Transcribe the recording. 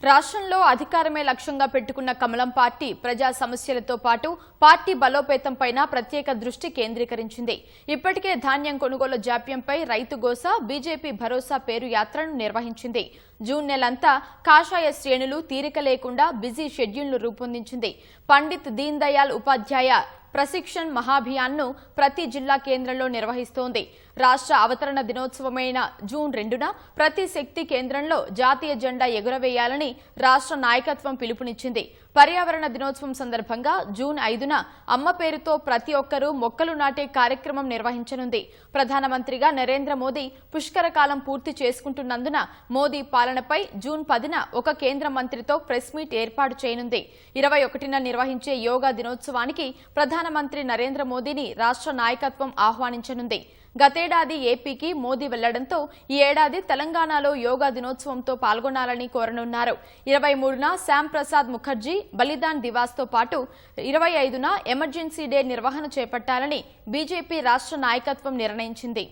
రాష్ట్రంలో అధికారమే లక్ష్యంగా పెట్టుకున్న కమలం పార్టీ ప్రజా సమస్యలతో పాటు పార్టీ బలోపేతంపైన ప్రత్యేక దృష్టి కేంద్రీకరించింది. ఇప్పటికే ధాన్యం కొనుగోలు జాప్యంపై రైతు గోస బీజేపీ భరోసా పేరు యాత్రను నిర్వహించింది. జూన్ నెలంతా కాషాయ శ్రేణులు తీరిక లేకుండా బిజీ షెడ్యూల్ను రూపొందించింది. పండిత్ దీన్ దయాళ్ ఉపాధ్యాయ ప్రశిక్షణ్ మహాభియాన్ను ప్రతి జిల్లా కేంద్రంలో నిర్వహిస్తోంది. రాష్ట్ర అవతరణ దినోత్సవమైన జూన్ 2న ప్రతి శక్తి కేంద్రంలో జాతీయ జెండా ఎగురవేయాలని రాష్ట్ర నాయకత్వం పిలుపునిచ్చింది. పర్యావరణ దినోత్సవం సందర్భంగా జూన్ 5న అమ్మ పేరుతో ప్రతి ఒక్కరూ మొక్కలు నాటే కార్యక్రమం నిర్వహించనుంది. ప్రధానమంత్రిగా నరేంద్ర మోదీ పుష్కర కాలం పూర్తి చేసుకుంటున్నందున మోదీ పాలనపై జూన్ 10న ఒక కేంద్ర మంత్రితో ప్రెస్ మీట్ ఏర్పాటు చేయనుంది. 21న నిర్వహించే యోగా దినోత్సవానికి ప్రధానమంత్రి నరేంద్ర మోదీని రాష్ట్ర నాయకత్వం ఆహ్వానించనుంది. గతేడాది ఏపీకి మోదీ వెళ్లడంతో ఈ ఏడాది తెలంగాణలో యోగా దినోత్సవంతో పాల్గొనాలని కోరనున్నారు. 23న శ్యామ్ ప్రసాద్ ముఖర్జీ బలిదాన్ దివాస్తో పాటు 25న ఎమర్జెన్సీ డే నిర్వహణ చేపట్టాలని బీజేపీ రాష్ట్ర నాయకత్వం నిర్ణయించింది.